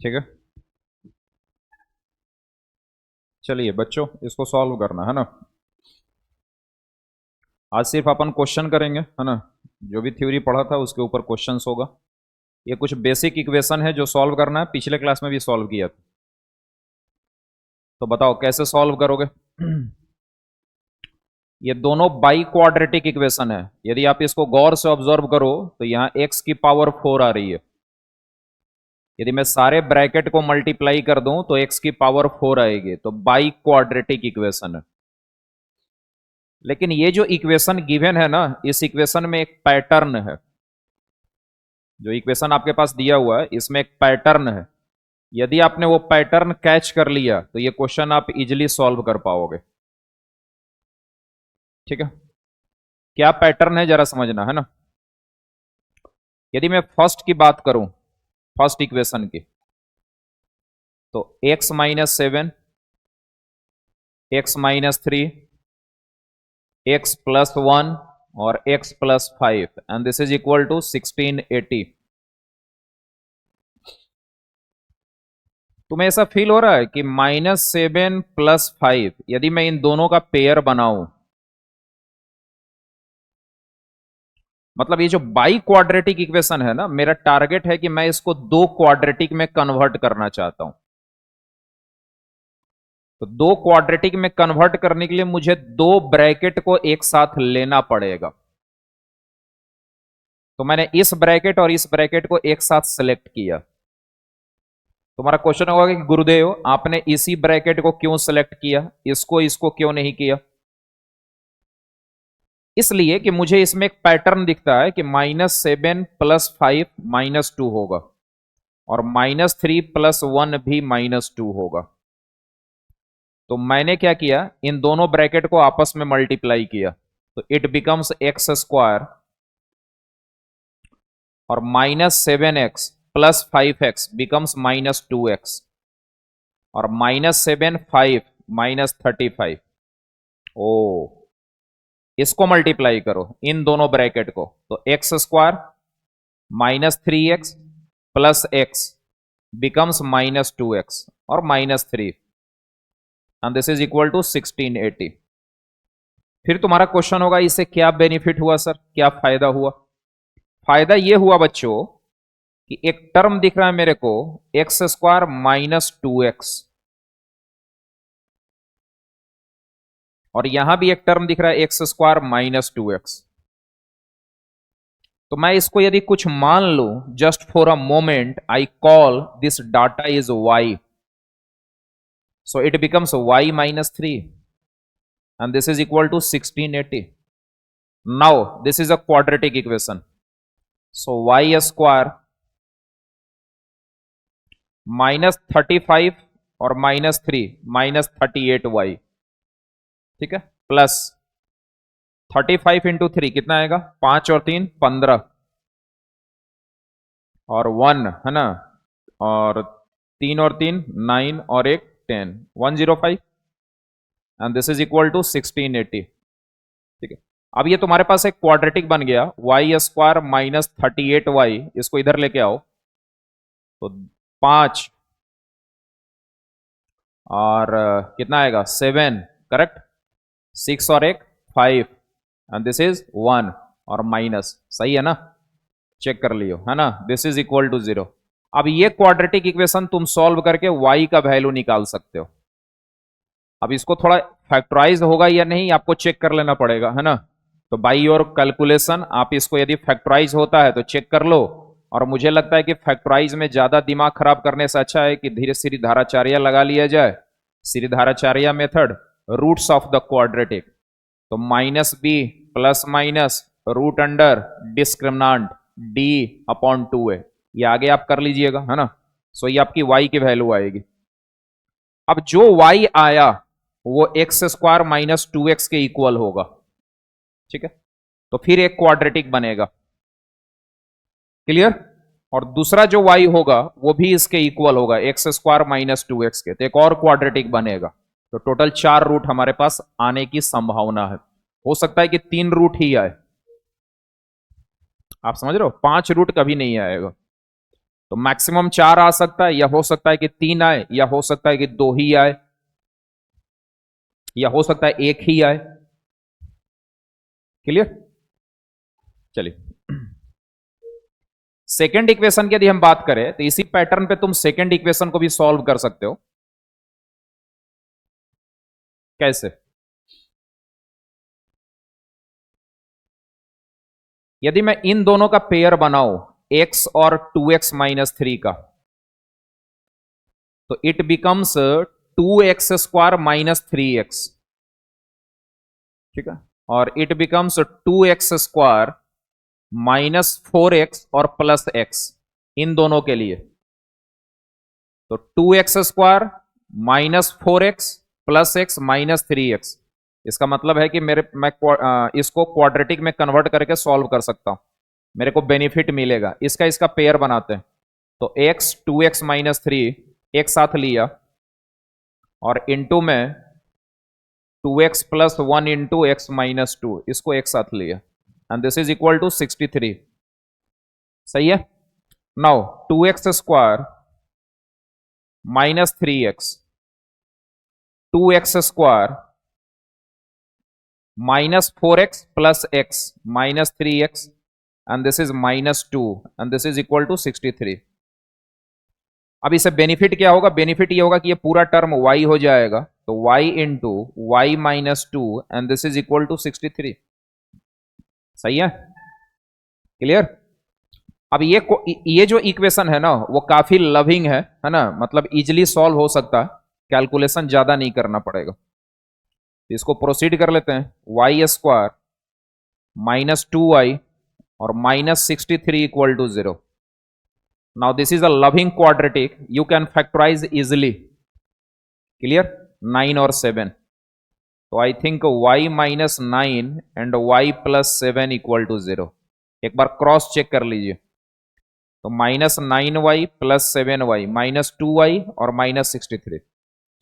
ठीक है। चलिए बच्चों, इसको सॉल्व करना है ना। आज सिर्फ अपन क्वेश्चन करेंगे, है ना। जो भी थ्योरी पढ़ा था उसके ऊपर क्वेश्चंस होगा। ये कुछ बेसिक इक्वेशन है जो सॉल्व करना है, पिछले क्लास में भी सॉल्व किया था। तो बताओ कैसे सॉल्व करोगे। ये दोनों बाई क्वाड्रेटिक इक्वेशन है। यदि आप इसको गौर से ऑब्जर्व करो तो यहां x की पावर 4 आ रही है। यदि मैं सारे ब्रैकेट को मल्टीप्लाई कर दूं तो x की पावर 4 आएगी, तो बाई क्वाड्रेटिक इक्वेशन है। लेकिन ये जो इक्वेशन गिवन है ना, इस इक्वेशन में एक पैटर्न है। जो इक्वेशन आपके पास दिया हुआ है इसमें एक पैटर्न है। यदि आपने वो पैटर्न कैच कर लिया तो ये क्वेश्चन आप इजिली सॉल्व कर पाओगे। ठीक है। क्या पैटर्न है जरा समझना, है ना। यदि मैं फर्स्ट की बात करूं, फर्स्ट इक्वेशन की, तो x-7, x-3, x+1 और x+5 and this is equal to 1680। तुम्हें ऐसा फील हो रहा है कि -7 + 5, यदि मैं इन दोनों का पेयर बनाऊं, मतलब ये जो बाई क्वाड्रेटिक इक्वेशन है ना, मेरा टारगेट है कि मैं इसको दो क्वाड्रेटिक में कन्वर्ट करना चाहता हूं। तो दो क्वाड्रेटिक में कन्वर्ट करने के लिए मुझे दो ब्रैकेट को एक साथ लेना पड़ेगा। तो मैंने इस ब्रैकेट और इस ब्रैकेट को एक साथ सेलेक्ट किया। तुम्हारा क्वेश्चन होगा कि गुरुदेव आपने इसी ब्रैकेट को क्यों सेलेक्ट किया, इसको इसको क्यों नहीं किया। इसलिए कि मुझे इसमें एक पैटर्न दिखता है कि -7 + 5 -2 होगा और -3 + 1 भी -2 होगा। तो मैंने क्या किया, इन दोनों ब्रैकेट को आपस में मल्टीप्लाई किया, तो इट बिकम्स x² और -7x + 5x बिकम्स -2x और -7 5 -35। ओ, इसको मल्टीप्लाई करो इन दोनों ब्रैकेट को, तो x² -3x + x becomes -2x और -3 and this is equal to 1680। फिर तुम्हारा क्वेश्चन होगा इससे क्या बेनिफिट हुआ सर, क्या फायदा हुआ। फायदा यह हुआ बच्चों कि एक टर्म दिख रहा है मेरे को, x² -2x, और यहां भी एक टर्म दिख रहा है x² -2x। तो मैं इसको यदि कुछ मान लूं, just for a moment I call this data is y, so it becomes y -3 and this is equal to 1680. Now this is a quadratic equation, so y² -35 और -3 -38y, ठीक है, प्लस 35 इंटू 3 कितना आएगा, 5 और 3 15 और 1, है ना, और 3 और 3 9 और 1 10, 105 and this is equal to 1680। ठीक है। अब ये तुम्हारे पास एक क्वाड्रेटिक बन गया, y² -38y, इसको इधर लेके आओ, तो 5 और कितना आएगा 7, करेक्ट, 6 और 1 5 एंड दिस इज 1 और माइनस, सही है ना, चेक कर लियो, है ना, दिस इज इक्वल टू 0। अब ये क्वाड्रेटिक इक्वेशन तुम सॉल्व करके y का वैल्यू निकाल सकते हो। अब इसको थोड़ा फैक्टराइज होगा या नहीं आपको चेक कर लेना पड़ेगा, है ना। तो बाई योर कैलकुलेशन आप इसको यदि फैक्टराइज होता है तो चेक कर लो, और मुझे लगता है कि फैक्टराइज में ज्यादा दिमाग खराब करने से अच्छा है कि धीरे श्रीधाराचार्य लगा लिया जाए, Shridharacharya method, roots of the quadratic. तो -b ± root under discriminant d/2 है, ये आगे आप कर लीजिएगा, है ना। सो ये आपकी y की वैल्यू आएगी। अब जो y आया वो x² -2x के इक्वल होगा, ठीक है। तो फिर एक क्वाड्रेटिक बनेगा, क्लियर। और दूसरा जो y होगा वो भी इसके इक्वल होगा, x² -2x के, तो एक और क्वाड्रेटिक बनेगा। तो टोटल 4 रूट हमारे पास आने की संभावना है। हो सकता है कि 3 रूट ही आए, आप समझ रहे हो, 5 रूट कभी नहीं आएगा। तो मैक्सिमम 4 आ सकता है, या हो सकता है कि 3 आए, या हो सकता है कि 2 ही आए, या हो सकता है 1 ही आए। क्लियर? चलिए, सेकेंड इक्वेशन की यदि हम बात करें तो इसी पैटर्न पे तुम सेकेंड इक्वेशन को भी सॉल्व कर सकते हो। कैसे? यदि मैं इन दोनों का पेयर बनाऊं, x और 2x-3 का, तो इट बिकम्स 2x² - 3x। ठीक है? और इट बिकम्स 2x² -4x और +x, इन दोनों के लिए। तो 2x² -4x +x -3x, इसका मतलब है कि मैं इसको क्वाड्रेटिक में कन्वर्ट करके सॉल्व कर सकता हूं, मेरे को बेनिफिट मिलेगा। इसका पेयर बनाते हैं। तो x 2x-3 एक साथ लिया, और इंटू में 2x+1 इंटू x-2, इसको एक साथ लिया, and this is equal to 63। सही है? Now 2x² -3x, 2x² -4x +x -3x, and this is -2, and this is equal to 63। अब इसे बेनिफिट क्या होगा? बेनिफिट ये होगा कि ये पूरा टर्म y हो जाएगा, तो y into y-2, and this is equal to 63। सही है? क्लियर? अब ये जो इक्वेशन है ना, वो काफी लविंग है ना, मतलब इजिली सॉल्व हो सकता है, कैलकुलेशन ज्यादा नहीं करना पड़ेगा। इसको प्रोसीड कर लेते हैं। y² -2y और -63 equal to 0। Now this is a loving quadratic, you can factorise easily. Clear? 9 और 7, तो I think y-9 and y+7 equal to 0। एक बार क्रॉस चेक कर लीजिए। तो -9y +7y -2y और -63।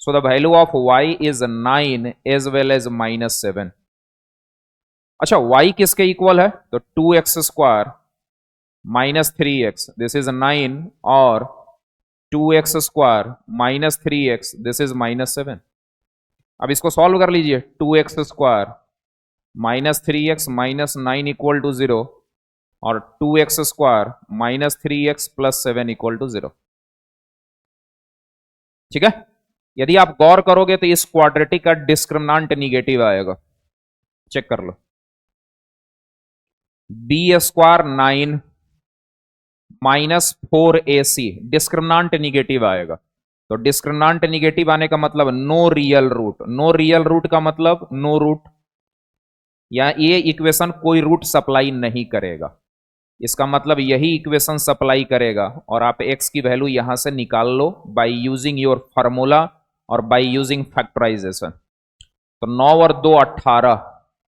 So the value of y is 9 as well as -7। अच्छा, y किसके equal है? तो 2x² -3x, दिस इज 9, और 2x² -3x, दिस इज -7। अब इसको सॉल्व कर लीजिए। 2x² -3x -9 इक्वल टू 0, और 2x² -3x +7 इक्वल टू 0। ठीक है? यदि आप गौर करोगे तो इस क्वाड्रेटिक का डिस्क्रिमिनांट निगेटिव आएगा। चेक कर लो। b² 9 -4ac, डिस्क्रिमिनांट निगेटिव आएगा। तो डिस्क्रिमिनांट निगेटिव आने का मतलब no real root. No real root का मतलब नो रूट, या ये इक्वेशन कोई रूट सप्लाई नहीं करेगा। इसका मतलब यही इक्वेशन सप्लाई करेगा, और आप x की वैल्यू यहां से निकाल लो बाय यूजिंग योर फार्मूला और बाय यूजिंग फैक्टराइजेशन। तो 9 और 2 18,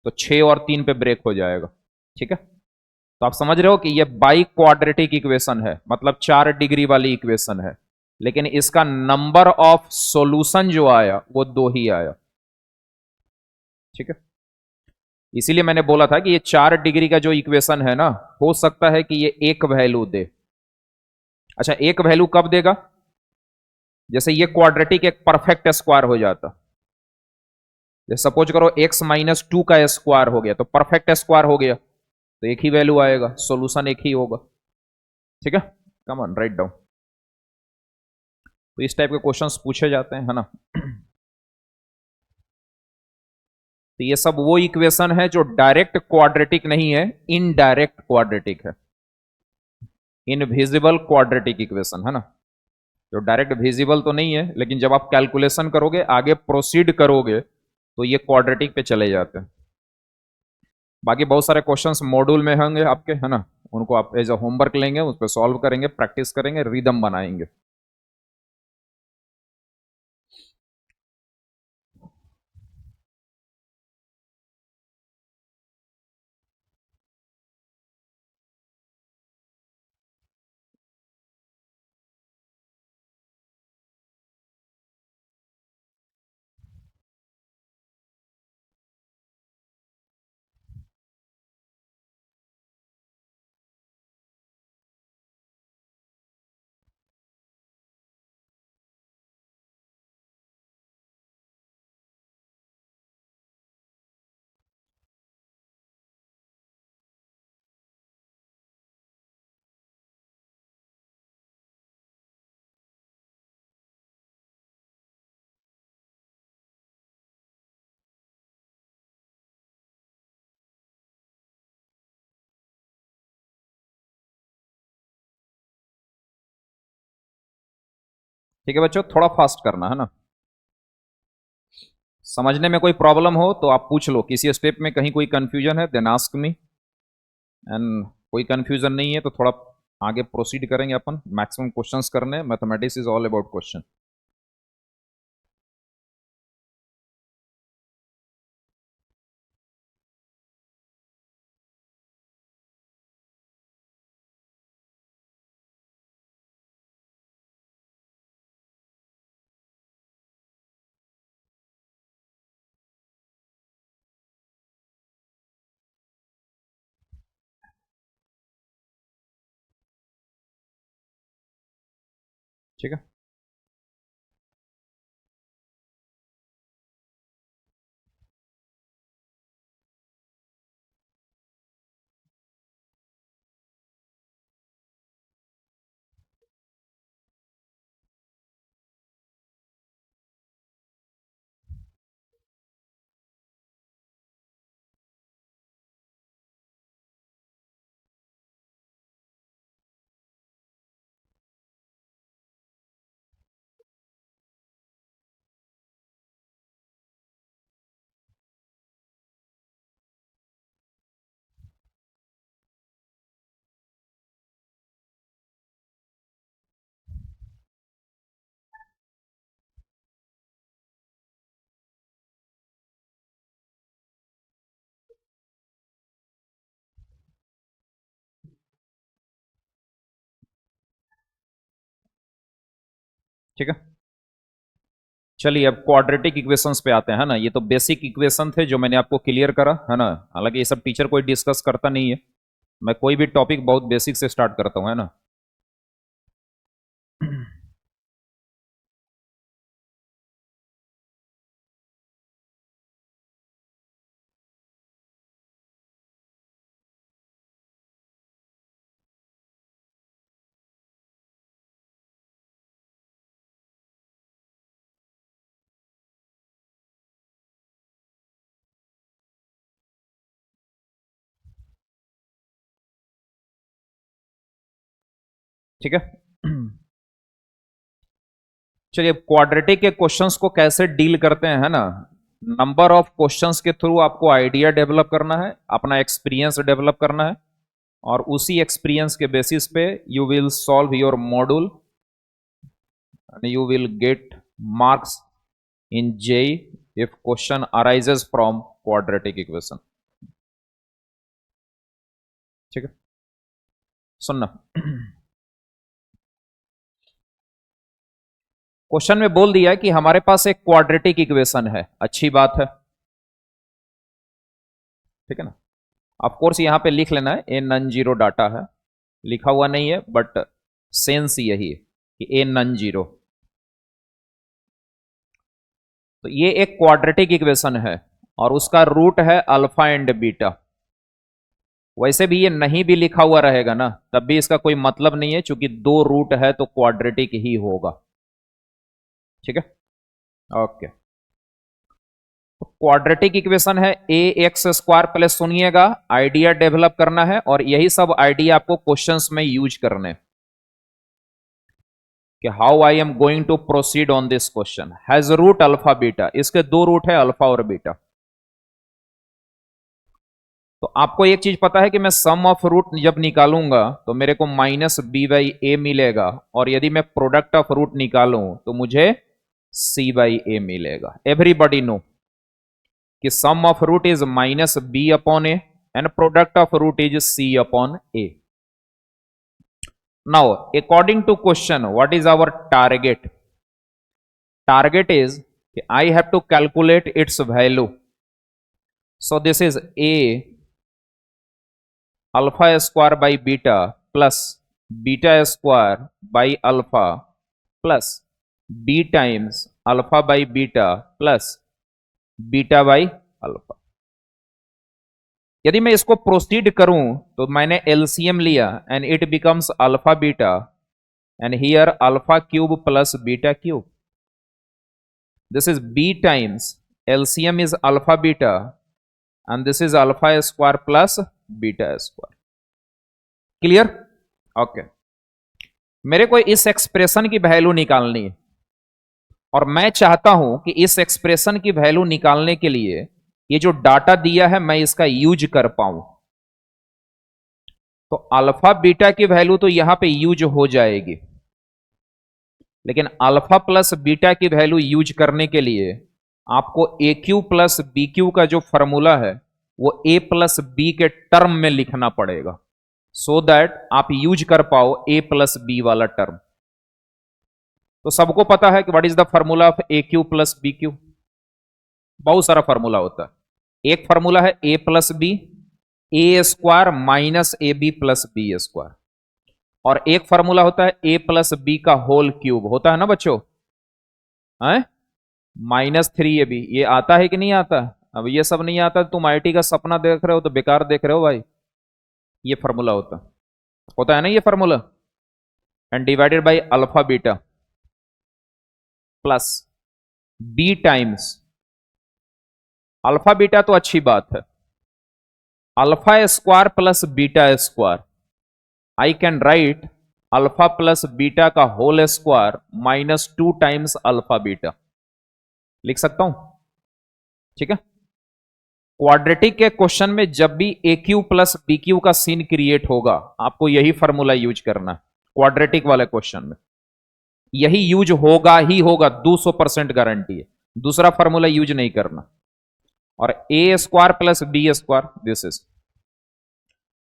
तो 6 और 3 पे ब्रेक हो जाएगा। ठीक है? तो आप समझ रहे हो कि ये बाई क्वाड्रेटिक इक्वेशन है, मतलब 4 डिग्री वाली इक्वेशन है, लेकिन इसका नंबर ऑफ सॉल्यूशन जो आया वो 2 ही आया। ठीक है? इसीलिए मैंने बोला था कि ये 4 डिग्री का जो इक्वेशन है ना, हो सकता है कि ये एक वैल्यू दे। अच्छा, एक वैल्यू कब देगा? जैसे ये क्वाड्रेटिक एक परफेक्ट स्क्वायर हो जाता। जैसे सपोज करो x-2 का स्क्वायर हो गया, तो परफेक्ट स्क्वायर हो गया, तो एक ही वैल्यू आएगा, सॉल्यूशन एक ही होगा। ठीक है? Come on, write down. तो इस टाइप के क्वेश्चंस पूछे जाते हैं, है ना। तो ये सब वो इक्वेशन है जो डायरेक्ट क्वाड्रेटिक नहीं है, इनडायरेक्ट क्वाड्रेटिक है, इनविजिबल क्वाड्रेटिक इक्वेशन, है ना। जो डायरेक्ट विजिबल तो नहीं है, लेकिन जब आप कैलकुलेशन करोगे, आगे प्रोसीड करोगे, तो ये क्वाड्रेटिक पे चले जाते हैं। बाकी बहुत सारे क्वेश्चंस मॉड्यूल में होंगे आपके, है ना, उनको आप एज अ होमवर्क लेंगे, उस पर सॉल्व करेंगे, प्रैक्टिस करेंगे, रिदम बनाएंगे। ठीक है बच्चों, थोड़ा फास्ट करना है ना। समझने में कोई प्रॉब्लम हो तो आप पूछ लो, किसी स्टेप में कहीं कोई कंफ्यूजन है देन आस्क मी, एंड कोई कंफ्यूजन नहीं है तो थोड़ा आगे प्रोसीड करेंगे अपन। मैक्सिमम क्वेश्चंस करने, mathematics is all about question. ठीक है, ठीक है। चलिए अब क्वाड्रेटिक इक्वेशंस पे आते हैं, है ना। ये तो बेसिक इक्वेशन थे जो मैंने आपको क्लियर करा, है ना। हालांकि ये सब टीचर कोई डिस्कस करता नहीं है, मैं कोई भी टॉपिक बहुत बेसिक से स्टार्ट करता हूं, है ना। ठीक है। चलिए क्वाड्रेटिक के क्वेश्चंस को कैसे डील करते हैं, है ना। नंबर ऑफ क्वेश्चंस के थ्रू आपको आइडिया डेवलप करना है, अपना एक्सपीरियंस डेवलप करना है, और उसी एक्सपीरियंस के बेसिस पे you will solve your module and you will get marks in JEE if question arises from quadratic equation। ठीक है, सुनना। क्वेश्चन में बोल दिया है कि हमारे पास एक क्वाड्रेटिक इक्वेशन है, अच्छी बात है, ठीक है ना। ऑफ कोर्स यहां पे लिख लेना है ए नन जीरो डाटा है, लिखा हुआ नहीं है बट सेंस यही है कि ए नन जीरो। तो ये एक क्वाड्रेटिक इक्वेशन है और उसका रूट है अल्फा एंड बीटा। वैसे भी ये नहीं भी लिखा हुआ रहेगा ना तब भी इसका कोई मतलब नहीं है, क्योंकि दो रूट है तो क्वाड्रेटिक ही होगा। ठीक है, ओके। तो क्वाड्रेटिक इक्वेशन है ए एक्स स्क्वायर प्लस, सुनिएगा आइडिया डेवलप करना है और यही सब आइडिया आपको क्वेश्चंस में यूज करने, कि how I am going to proceed on this question. Has root alpha beta, इसके दो रूट है अल्फा और बीटा। तो आपको एक चीज पता है कि मैं सम ऑफ रूट जब निकालूंगा तो मेरे को माइनस बी बाई ए मिलेगा, और यदि मैं प्रोडक्ट ऑफ रूट निकालूं तो मुझे सी बाई ए मिलेगा। एवरीबॉडी नो कि sum of root is minus B upon A and product of root is C upon A. Now according to question what is our target? Target is I have to calculate its value. So this is A alpha square by beta plus beta square by alpha plus B times alpha by beta plus beta by alpha. यदि मैं इसको proceed करूं तो मैंने LCM लिया and it becomes alpha beta and here alpha cube plus beta cube. This is B times LCM is alpha beta and this is alpha square plus beta square. Clear? Okay. मेरे को इस expression की value निकालनी है, और मैं चाहता हूं कि इस एक्सप्रेशन की वैल्यू निकालने के लिए ये जो डाटा दिया है मैं इसका यूज कर पाऊं। तो अल्फा बीटा की वैल्यू तो यहां पे यूज हो जाएगी, लेकिन अल्फा प्लस बीटा की वैल्यू यूज करने के लिए आपको A cube plus B cube का जो फॉर्मूला है वो ए प्लस बी के टर्म में लिखना पड़ेगा, सो दैट आप यूज कर पाओ ए प्लस बी वाला टर्म। तो सबको पता है कि what is the formula of A cube plus B cube. बहुत सारा फॉर्मूला होता है। एक फॉर्मूला है A plus B, A square minus A B plus B square, और एक फॉर्मूला होता है ए प्लस बी का होल क्यूब, होता है ना बच्चों, है -3ab। ये आता है कि नहीं आता? अब ये सब नहीं आता तुम आईटी का सपना देख रहे हो तो बेकार देख रहे हो भाई। ये फॉर्मूला होता है ना ये formula, and divided by alpha beta plus B times alpha beta. तो अच्छी बात है, alpha square plus beta square, I can write alpha plus beta का whole square -2 times alpha beta, लिख सकता हूं, ठीक है। क्वाड्रेटिक के क्वेश्चन में जब भी ए क्यू प्लस बी क्यू का सीन क्रिएट होगा आपको यही फॉर्मूला यूज करना है। क्वाड्रेटिक वाले क्वेश्चन में यही यूज होगा ही होगा, 200% गारंटी है, दूसरा फॉर्मूला यूज नहीं करना। और A square plus B square, this is,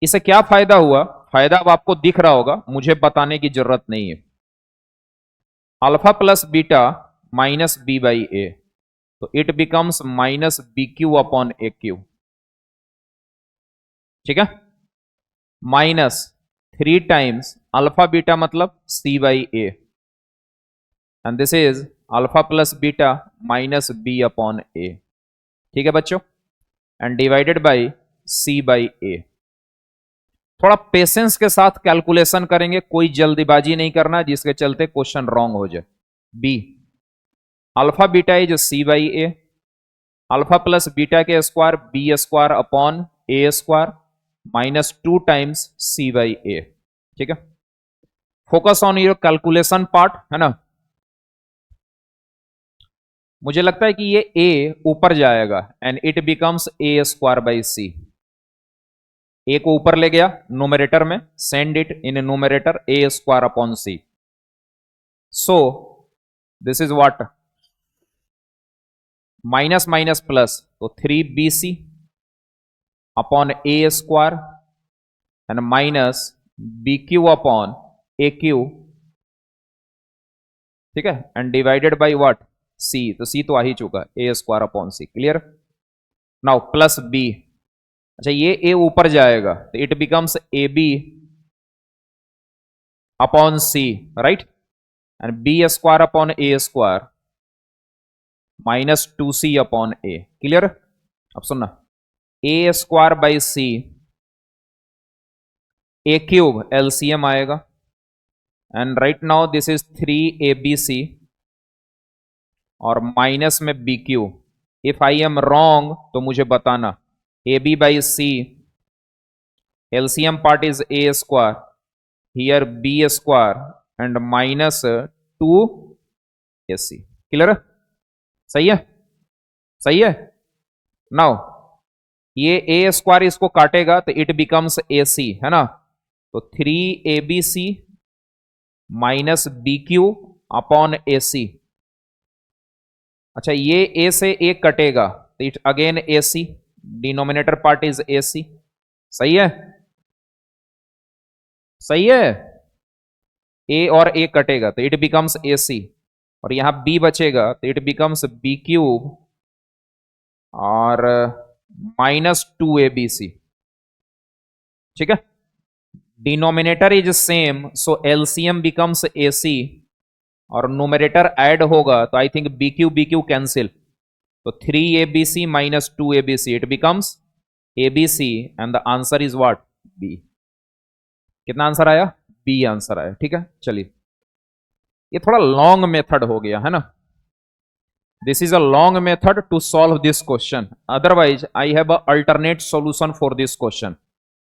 इससे क्या फायदा हुआ? फायदा अब आपको दिख रहा होगा, मुझे बताने की जरूरत नहीं है। Alpha plus beta minus B by ए, तो it becomes minus B cube upon A cube, ठीक है। -3 टाइम्स अल्फा बीटा मतलब C by A, and this is alpha plus beta minus B upon A, ठीक है बच्चों, and divided by C by A. थोड़ा patience के साथ calculation करेंगे, कोई जल्दीबाजी नहीं करना जिसके चलते क्वेश्चन रॉन्ग हो जाए। B alpha beta is C by A, alpha plus beta के square B square upon A square -2 times C by A, ठीक है। Focus on your calculation part, है ना। मुझे लगता है कि ये ए ऊपर जाएगा and it becomes A square by C. A को ऊपर ले गया नोमरेटर में, send it in numerator A square upon C. So this is what, minus minus plus, तो 3bc upon A square and minus B cube upon A cube, ठीक है, and divided by what, C. तो C तो आ ही चुका है, A square upon C, clear. Now plus B, अच्छा ये ए ऊपर जाएगा तो it becomes A B upon C, right, and B square upon A square -2c upon A, clear. अब सुनना, A square by C, A cube LCM आएगा, and right now this is 3abc और minus में B cube. If I am wrong तो मुझे बताना। A B by C, LCM part is A square, here B square and -2ac, clear, सही है, सही है। नाउ ये ए स्क्वायर इसको काटेगा तो इट बिकम्स ए सी, है ना। तो 3abc minus B cube upon A C. अच्छा ये ए से ए कटेगा तो it again A C, denominator part is A C, सही है, सही है। ए और ए कटेगा तो इट बिकम्स ए सी, और यहां बी बचेगा तो इट बिकम्स बी क्यूब और -2abc, ठीक है। Denominator is same, so LCM becomes ac, और नोमिनेटर ऐड होगा तो I think B cube cancel, तो 3abc -2abc, it becomes abc and the answer is what, B. कितना आंसर आया? B answer आया, ठीक है। चलिए ये थोड़ा लॉन्ग मेथड हो गया, है ना। This is a long method to solve this question. Otherwise, I have an alternate solution for this question.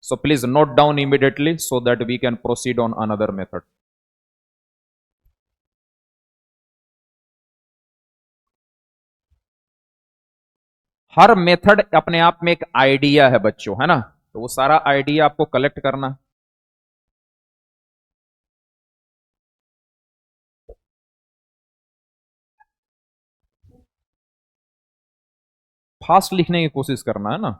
So please note down immediately so that we can proceed on another method. Her method अपने आप में एक idea है बच्चों, है ना, तो वो सारा आइडिया आपको कलेक्ट करना है। फास्ट लिखने की कोशिश करना है ना।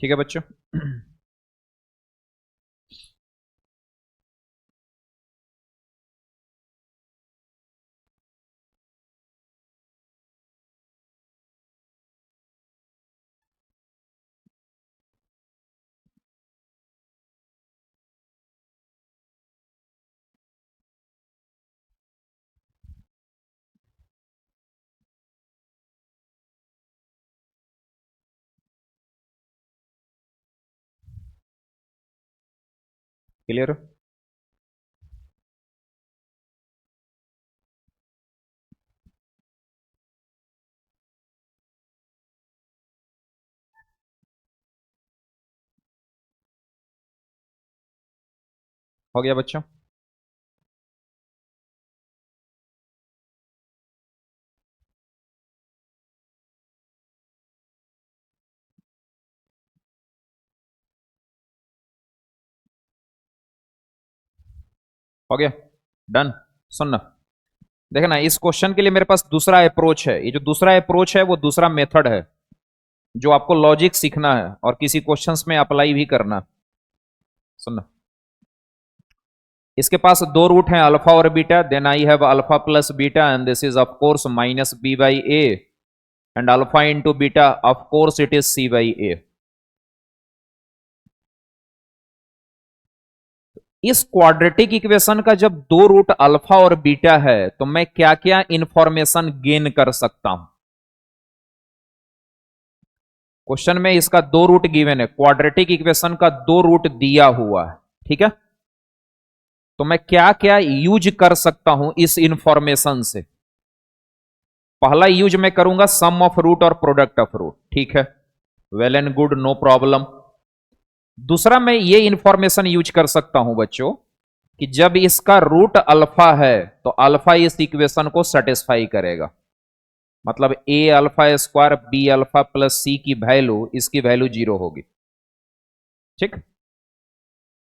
ठीक है बच्चों। क्लियर? हो गया बच्चों? हो गया, डन। सुनना, देखना, इस क्वेश्चन के लिए मेरे पास दूसरा अप्रोच है। ये जो दूसरा अप्रोच है वो दूसरा मेथड है जो आपको लॉजिक सीखना है और किसी क्वेश्चंस में अप्लाई भी करना। सुनना, इसके पास दो रूट हैं, अल्फा और beta. Then I have alpha plus beta and this is of course minus B by A, and alpha into beta of course it is C by A. इस quadratic equation का जब दो root alpha और beta है तो मैं क्या क्या इंफॉर्मेशन गेन कर सकता हूं। क्वेश्चन में इसका दो रूट गिवन है, क्वाड्रेटिक इक्वेशन का दो रूट दिया हुआ है, ठीक है। तो मैं क्या क्या यूज कर सकता हूं इस इंफॉर्मेशन से। पहला यूज मैं करूंगा सम ऑफ रूट और प्रोडक्ट ऑफ रूट, ठीक है, well and good, no problem. दूसरा मैं ये इंफॉर्मेशन यूज कर सकता हूं बच्चों कि जब इसका रूट अल्फा है तो अल्फा इस इक्वेशन को सेटिस्फाई करेगा। मतलब A alpha square B alpha plus C की वैल्यू, इसकी वैल्यू 0 होगी, ठीक।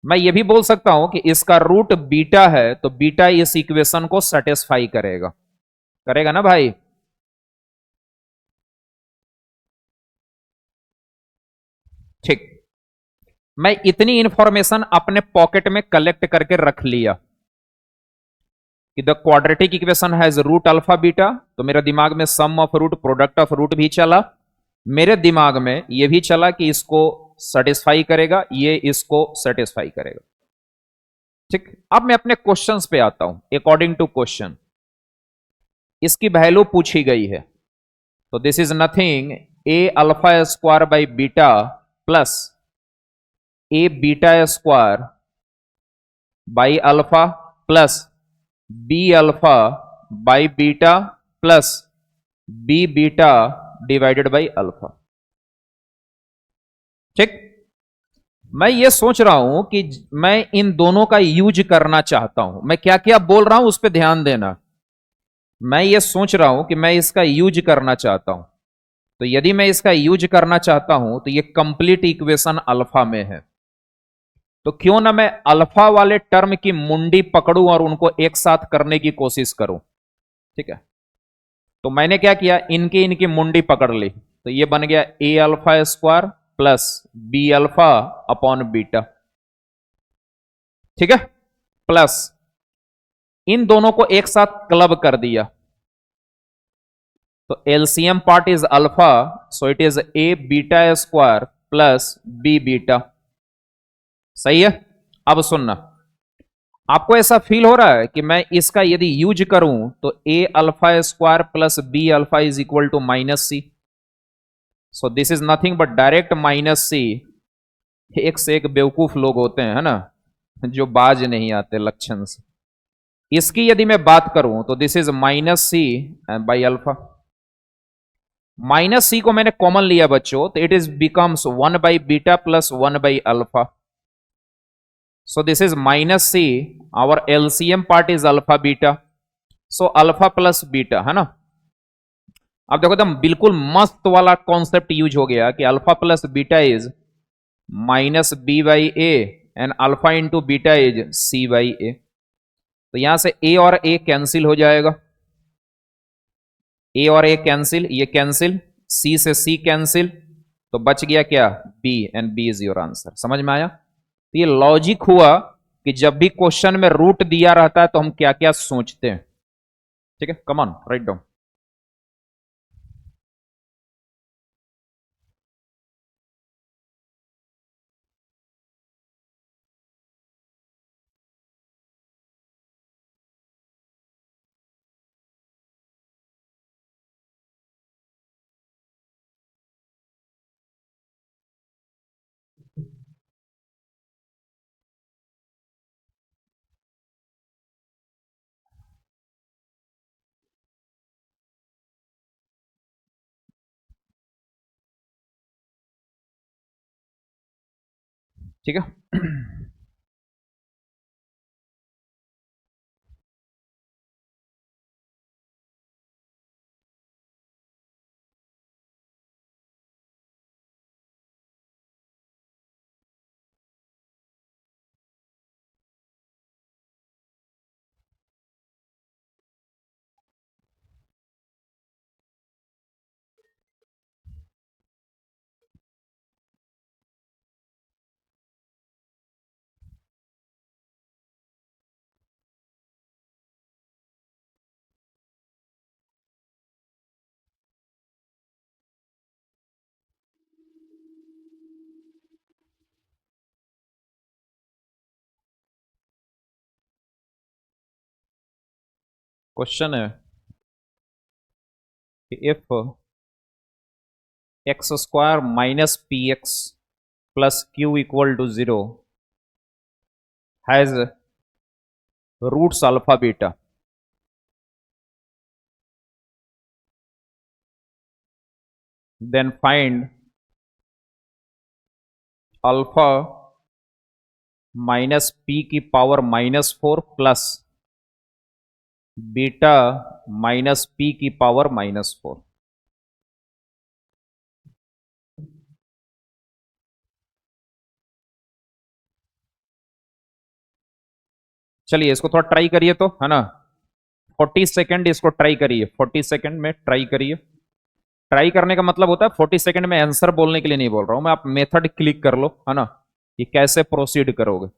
मैं ये भी बोल सकता हूं कि इसका रूट बीटा है तो बीटा इस इक्वेशन को सेटिस्फाई करेगा। करेगा ना भाई? ठीक। मैं इतनी इंफॉर्मेशन अपने पॉकेट में कलेक्ट करके रख लिया कि the quadratic equation has root alpha beta, तो मेरे दिमाग में sum of root product of root भी चला। मेरे दिमाग में यह भी चला कि इसको सेटिस्फाई करेगा, ये इसको सेटिस्फाई करेगा, ठीक। अब मैं अपने क्वेश्चंस पे आता हूं। अकॉर्डिंग टू क्वेश्चन इसकी वैल्यू पूछी गई है, तो this is nothing A alpha square by beta plus A beta square by alpha plus B alpha by beta plus B beta divided by alpha. ठीक। मैं ये सोच रहा हूं कि मैं इन दोनों का यूज करना चाहता हूं। मैं क्या क्या बोल रहा हूं उस पर ध्यान देना। मैं ये सोच रहा हूं कि मैं इसका यूज करना चाहता हूं। तो यदि मैं इसका यूज करना चाहता हूं तो ये कंप्लीट इक्वेशन अल्फा में है। तो क्यों ना मैं अल्फा वाले टर्म की मुंडी पकड़ूं और उनको एक साथ करने की कोशिश करूं। ठीक है। तो मैंने क्या किया, इनकी इनकी मुंडी पकड़ ली। तो ये बन गया A alpha square plus B alpha upon beta. ठीक है। प्लस इन दोनों को एक साथ क्लब कर दिया। तो LCM part is alpha, so it is A beta square plus B beta. सही है। अब सुनना, आपको ऐसा फील हो रहा है कि मैं इसका यदि यूज करूं तो A alpha square plus B alpha is equal to minus C. So this is nothing but direct minus C. एक से एक बेवकूफ लोग होते हैं, है ना, जो बाज नहीं आते लक्षण से। इसकी यदि मैं बात करूं तो this is minus C by alpha. Minus C को मैंने कॉमन लिया बच्चों, तो it is becomes 1 by beta plus 1 by alpha. So this is minus C, our LCM part is alpha beta, so alpha plus beta, है ना। अब देखो एकदम बिल्कुल मस्त वाला कॉन्सेप्ट यूज हो गया कि alpha plus beta is minus B by A and alpha into beta is C by ए। तो यहां से ए और ए कैंसिल हो जाएगा। ए और ए कैंसिल, ये कैंसिल, सी से सी कैंसिल, तो बच गया क्या, B, and B is your answer. समझ में आया। तो ये लॉजिक हुआ कि जब भी क्वेश्चन में रूट दिया रहता है तो हम क्या क्या सोचते हैं। ठीक है, कम ऑन राइट डाउन। ठीक है। क्वेश्चन है कि if x square minus P x plus Q equal to 0 has roots alpha beta, then find alpha minus p की power -4 plus beta minus p की पावर -4। चलिए इसको थोड़ा ट्राई करिए तो, है ना। 40 सेकेंड इसको ट्राई करिए, 40 सेकेंड में ट्राई करिए। ट्राई करने का मतलब होता है 40 सेकेंड में आंसर बोलने के लिए नहीं बोल रहा हूं मैं। आप मेथड क्लिक कर लो, है ना, कि कैसे प्रोसीड करोगे।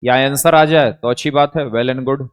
या आंसर आ जाए तो अच्छी बात है, वेल एंड गुड।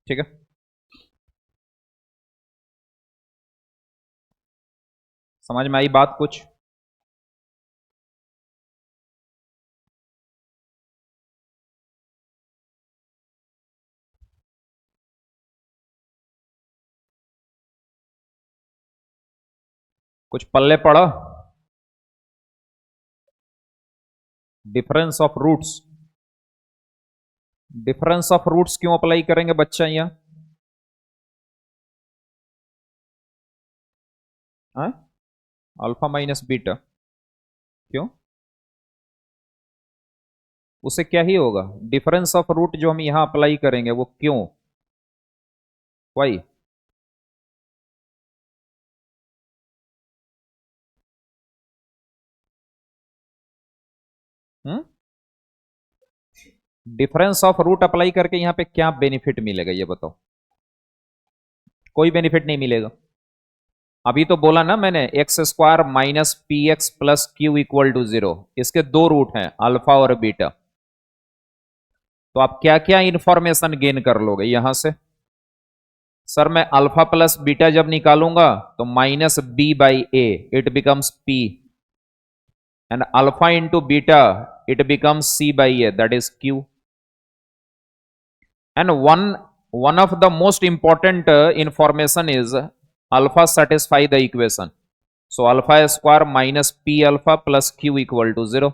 ठीक है, समझ में आई बात कुछ? कुछ पल्ले पड़ा? Difference of roots, difference of roots क्यों अप्लाई करेंगे बच्चा यहाँ? अल्फा माइनस बीटा क्यों? उससे क्या ही होगा? डिफरेंस ऑफ रूट जो हम यहां अप्लाई करेंगे वो क्यों? Why? Hmm, difference of root apply करके यहां पे क्या बेनिफिट मिलेगा ये बताओ? कोई बेनिफिट नहीं मिलेगा। अभी तो बोला ना मैंने, X square minus P x plus Q equal to 0, इसके दो रूट हैं, अल्फा और बीटा। तो आप क्या क्या इंफॉर्मेशन गेन कर लोगे यहां से? सर मैं अल्फा प्लस बीटा जब निकालूंगा तो minus B by A, it becomes P, and alpha into beta it becomes C by A, that is Q. And one of the most important information is alpha satisfy the equation. So alpha square minus p alpha plus q equal to 0,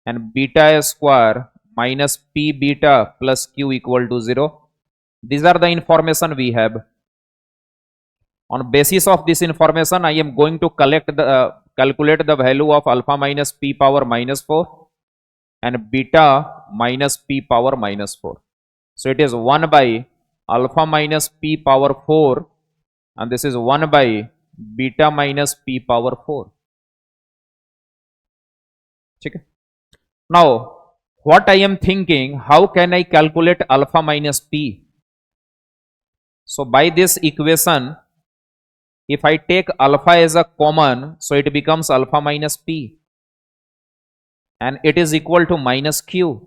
and beta square minus p beta plus q equal to 0. These are the information we have. On basis of this information, I am going to calculate the value of alpha minus p power minus 4 and beta minus p power minus 4. So it is 1 by alpha minus p power 4, and this is 1 by beta minus p power 4. ठीक है? Now what I am thinking, how can I calculate alpha minus p? So by this equation, if I take alpha as a common, so it becomes alpha minus p, and it is equal to minus q.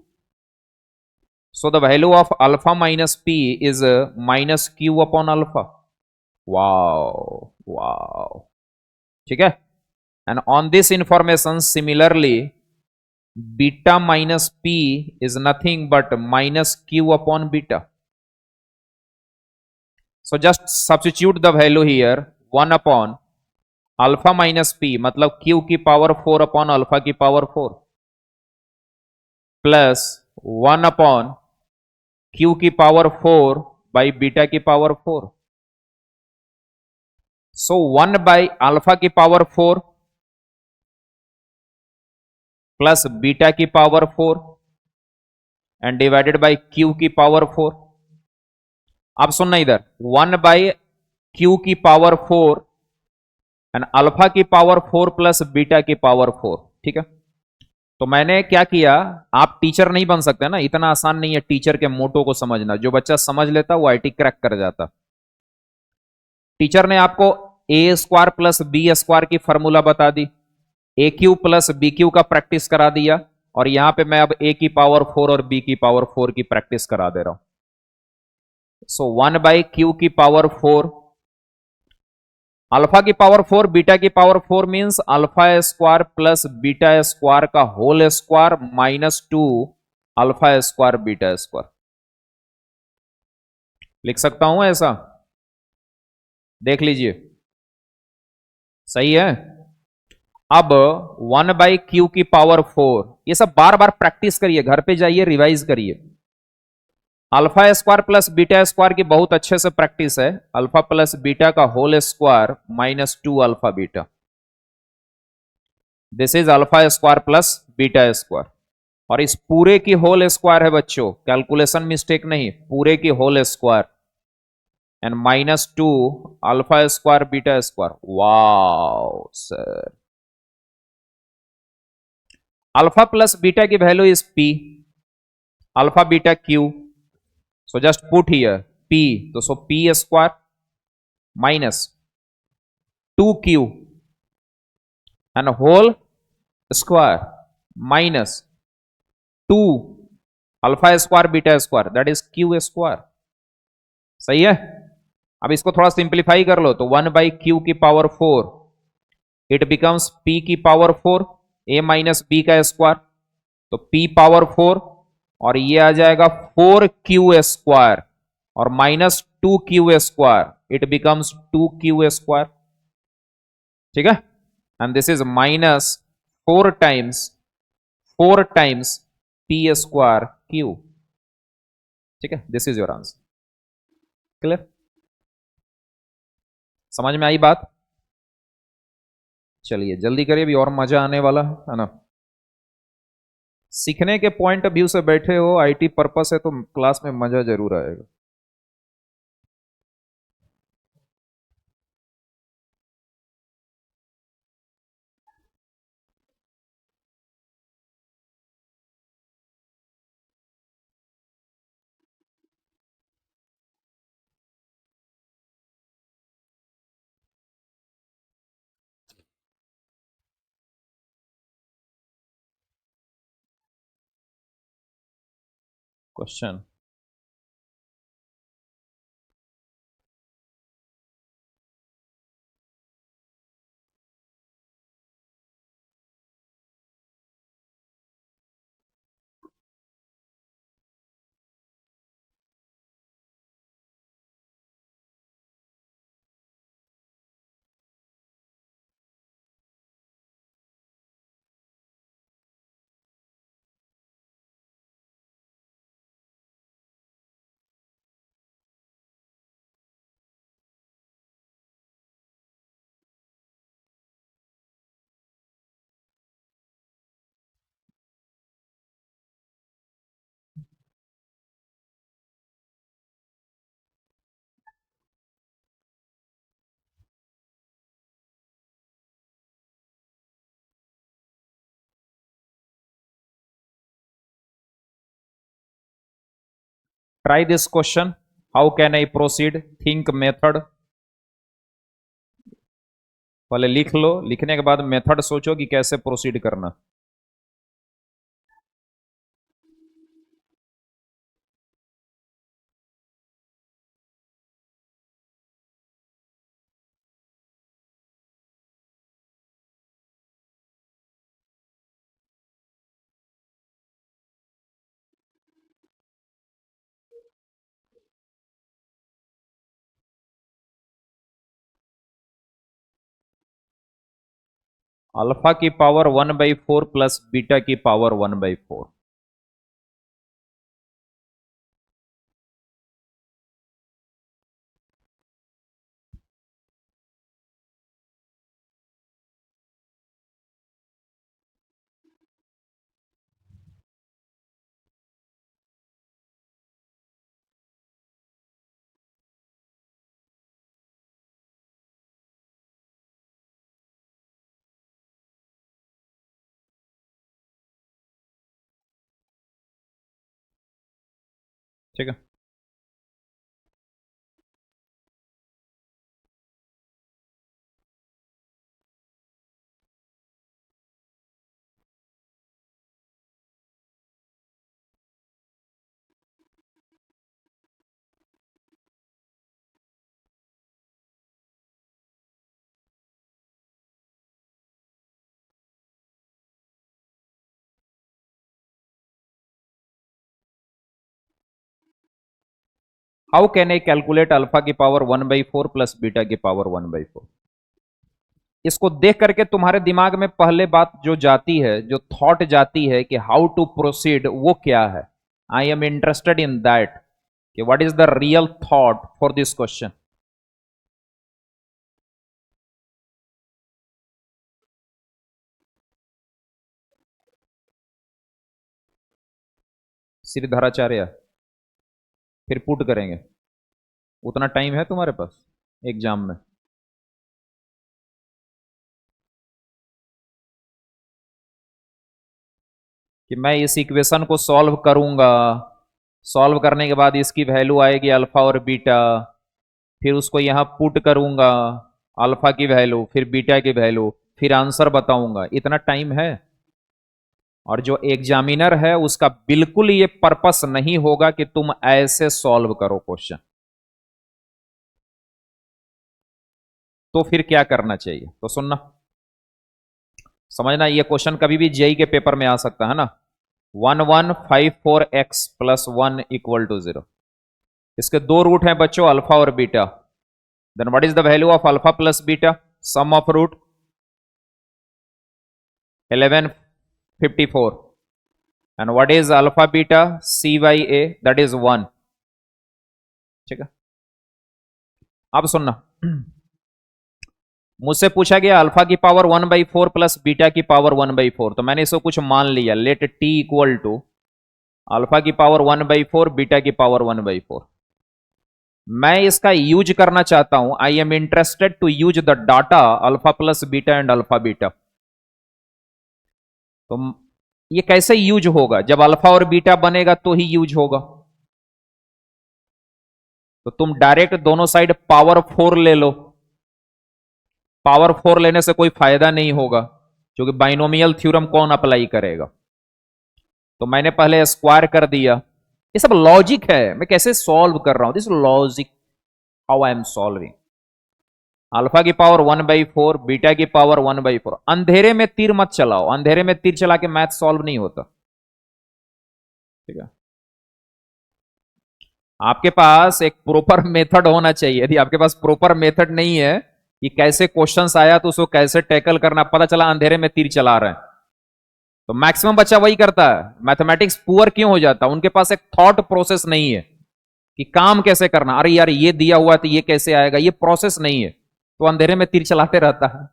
So the value of alpha minus p is minus q upon alpha. Wow, wow. ठीक है? And on this information, similarly, beta minus p is nothing but minus q upon beta. So just substitute the value here, 1 upon alpha minus p, मतलब q की power 4 upon alpha की power 4, plus 1 upon q की power 4 by beta की power 4. So 1 by alpha की power 4 plus beta की power 4 and divided bye q की power 4. अब सुनना इधर, 1 बाय q की पावर 4 एंड अल्फा की पावर 4 प्लस बीटा की पावर 4. ठीक है? तो मैंने क्या किया, आप टीचर नहीं बन सकते ना, इतना आसान नहीं है टीचर के मोटो को समझना। जो बच्चा समझ लेता वो आईटी क्रैक कर जाता। टीचर ने आपको ए स्क्वायर प्लस बी स्क्वायर की फॉर्मूला बता दी, ए क्यू प्लस बी क्यू का प्रैक्टिस करा दिया, और यहां पे मैं अब ए की पावर 4 और बी की पावर 4 की प्रैक्टिस करा दे रहा हूं। सो 1 बाई क्यू की पावर 4, अल्फा की पावर 4 बीटा की power 4 means alpha square plus beta square का whole square minus 2 alpha square beta square. लिख सकता हूं ऐसा? देख लीजिए, सही है? अब 1 बाई क्यू की पावर 4, ये सब बार बार प्रैक्टिस करिए, घर पे जाइए रिवाइज करिए। Alpha square plus beta square की बहुत अच्छे से प्रैक्टिस है, अल्फा प्लस बीटा का whole square minus 2 alpha beta, this is alpha square plus beta square. और इस पूरे की होल स्क्वायर है बच्चों, कैलकुलेशन मिस्टेक नहीं, पूरे की whole square and minus 2 alpha square beta square. Wow sir, alpha plus beta की value is p, alpha beta q, so just put here p, तो so p square minus 2q and whole square minus 2 alpha square beta square, that is q square. सही है। अब इसको थोड़ा simplify कर लो तो 1/q⁴ it becomes p की power 4 a minus b का स्क्वायर, तो p पावर 4 और ये आ जाएगा 4q² और minus 2q², it becomes 2q²। ठीक है, and this is minus 4 times p²q। ठीक है, this is your answer. Clear, समझ में आई बात? चलिए जल्दी करिए, अभी और मजा आने वाला है ना। सीखने के पॉइंट ऑफ व्यू से बैठे हो, आईटी पर्पस है तो क्लास में मजा जरूर आएगा। Question, try this question, how can I proceed, think method. पहले लिख लो, लिखने के बाद मेथड सोचो कि कैसे प्रोसीड करना। अल्फा की पावर 1/4 प्लस बीटा की पावर 1/4। ठीक है, how can I calculate alpha की पावर 1/4 प्लस बीटा की पावर 1/4। इसको देख करके तुम्हारे दिमाग में पहले बात जो जाती है, जो थॉट जाती है कि हाउ टू प्रोसीड, वो क्या है? I am interested in that कि what is the real thought for this question. Shridharacharya, फिर पुट करेंगे। उतना टाइम है तुम्हारे पास एग्जाम में? कि मैं इस इक्वेशन को सॉल्व करूंगा, सॉल्व करने के बाद इसकी वैल्यू आएगी अल्फा और बीटा, फिर उसको यहां पुट करूंगा, अल्फा की वैल्यू फिर बीटा की वैल्यू, फिर आंसर बताऊंगा, इतना टाइम है? और जो एग्जामिनर है उसका बिल्कुल ये पर्पस नहीं होगा कि तुम ऐसे सॉल्व करो क्वेश्चन। तो फिर क्या करना चाहिए? तो सुनना, समझना, ये क्वेश्चन कभी भी जेई के पेपर में आ सकता है ना। 1154x plus 1 equal to 0। इसके दो रूट हैं बच्चों, अल्फा और beta. Then what is the value of alpha plus beta? Sum of root 1154, and what is alpha beta? C by A, that is 1। ठीक है, अब सुनना, मुझसे पूछा गया अल्फा की पावर 1/4 प्लस बीटा की पावर 1/4, तो मैंने इसको कुछ मान लिया, let T equal to alpha की पावर 1/4 बीटा की पावर 1/4। मैं इसका यूज करना चाहता हूं, I am interested to use the data alpha plus beta and alpha beta. तो ये कैसे यूज होगा? जब अल्फा और बीटा बनेगा तो ही यूज होगा। तो तुम डायरेक्ट दोनों साइड पावर 4 ले लो। पावर 4 लेने से कोई फायदा नहीं होगा, क्योंकि बाइनोमियल थ्योरम कौन अप्लाई करेगा? तो मैंने पहले स्क्वायर कर दिया। ये सब लॉजिक है, मैं कैसे सॉल्व कर रहा हूं, this logic, how I am solving. Alpha की पावर 1/4, बीटा की पावर 1/4। अंधेरे में तीर मत चलाओ, अंधेरे में तीर चला के मैथ सॉल्व नहीं होता। ठीक है, आपके पास एक प्रॉपर मेथड होना चाहिए। यदि आपके पास प्रॉपर मेथड नहीं है कि कैसे क्वेश्चंस आया तो उसको कैसे टैकल करना, पता चला अंधेरे में तीर चला रहे हैं, तो मैक्सिमम बच्चा वही करता है। मैथमेटिक्स पुअर क्यों हो जाता है? उनके पास एक थॉट प्रोसेस नहीं है कि काम कैसे करना। अरे यार ये दिया हुआ तो ये कैसे आएगा, ये प्रोसेस नहीं है, तो अंधेरे में तीर चलाते रहता है।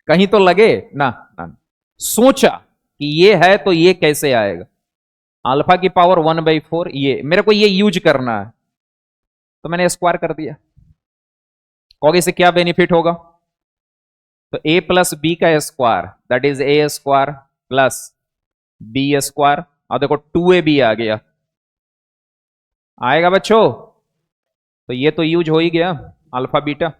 कहीं तो लगे ना, ना। सोचा कि ये है तो ये कैसे आएगा, अल्फा की पावर 1/4, ये मेरे को ये यूज करना है, तो मैंने स्क्वायर कर दिया। कहोगे से क्या बेनिफिट होगा? तो ए प्लस बी का square, that is A square plus B square. और देखो 2ab आ गया, आएगा बच्चों? तो ये तो यूज हो ही गया, अल्फा बीटा।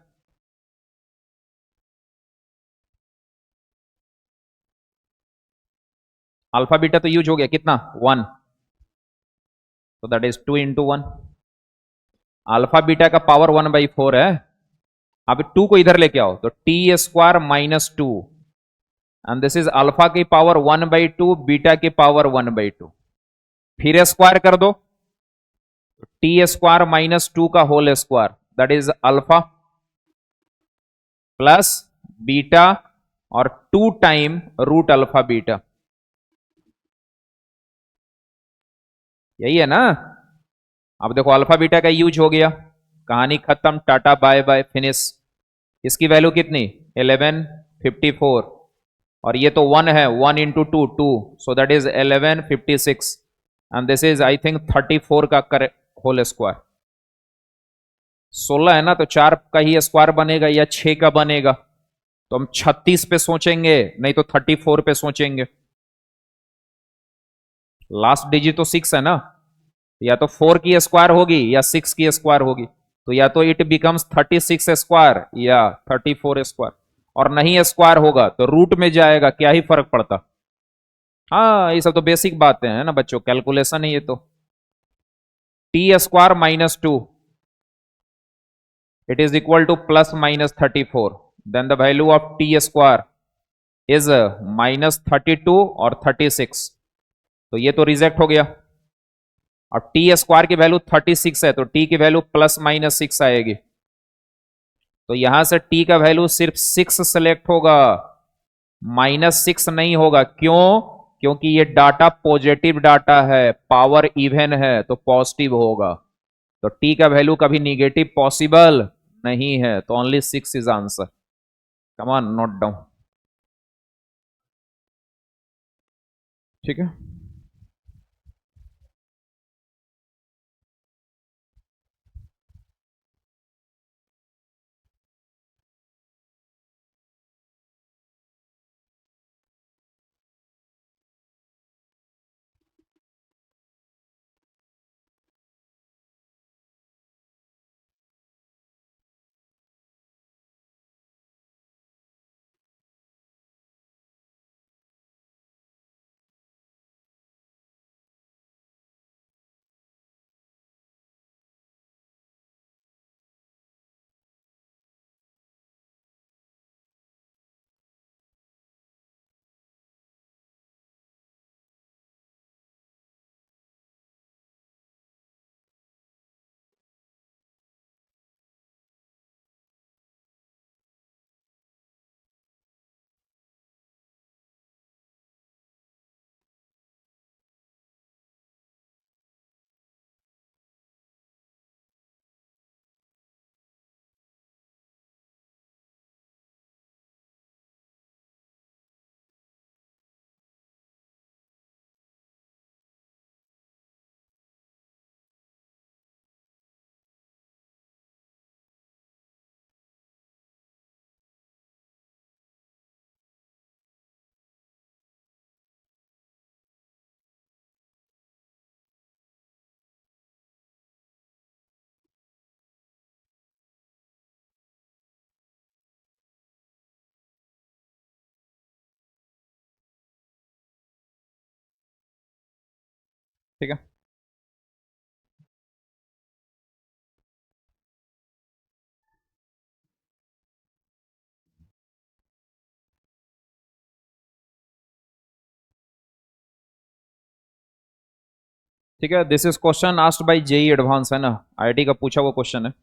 अल्फा बीटा तो यूज हो गया, कितना? 1, तो दैट इज 2 × 1। अल्फा बीटा का पावर 1/4 है। अब 2 को इधर लेके आओ, तो T square minus 2, and this is alpha की पावर 1/2 बीटा की पावर 1/2। फिर स्क्वायर कर दो, टी स्क्वायर माइनस 2 का whole square, that is alpha plus beta और 2 टाइम रूट अल्फा बीटा। यही है ना? अब देखो अल्फा बीटा का यूज हो गया, कहानी खत्म, टाटा बाय बाय फिनिश। इसकी वैल्यू कितनी? 1154, और ये तो 1 है, 1 × 2 2, so that is 1156, and this is I think 34 का करेक्ट होल स्क्वायर। 16 है ना, तो 4 का ही स्क्वायर बनेगा या 6 का बनेगा? तो हम 36 पे सोचेंगे, नहीं तो 34 पे सोचेंगे। लास्ट डिजिट तो 6 है ना, या तो 4 की स्क्वायर होगी या 6 की स्क्वायर होगी, तो या तो इट बिकम्स 36 स्क्वायर या 34 स्क्वायर, और नहीं स्क्वायर होगा तो रूट में जाएगा, क्या ही फर्क पड़ता। हाँ, ये सब तो बेसिक बातें हैं ना बच्चों, कैलकुलेशन है ये तो। T square minus 2, it is equal to plus minus 34, then the value of t square is minus 32 और 36, तो ये तो रिजेक्ट हो गया। और टी स्क्वायर की वैल्यू 36 है, तो टी की वैल्यू प्लस माइनस 6 आएगी, तो यहां से टी का वैल्यू सिर्फ 6 सेलेक्ट होगा, -6 नहीं होगा। क्यों? क्योंकि ये डाटा पॉजिटिव डाटा है, पावर इवन है, तो पॉजिटिव होगा। तो टी का वैल्यू कभी निगेटिव पॉसिबल नहीं है, तो only 6 is answer. Come on, note down. ठीक है। ठीक है। ठीक है, this is question asked by JEE advance, है ना, आईआईटी का पूछा हुआ क्वेश्चन है।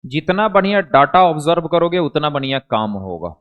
जितना बढ़िया डाटा ऑब्जर्व करोगे उतना बढ़िया काम होगा।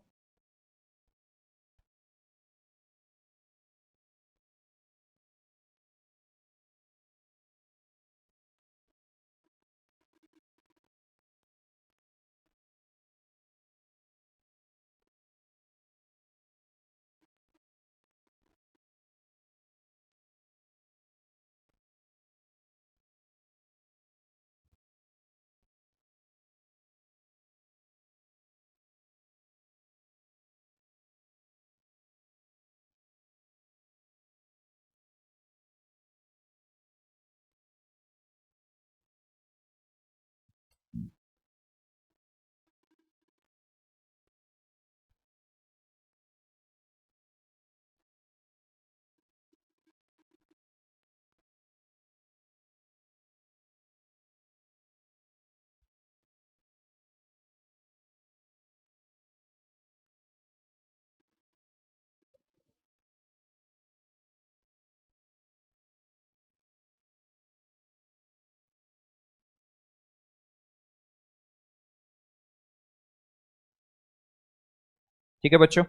ठीक है बच्चों,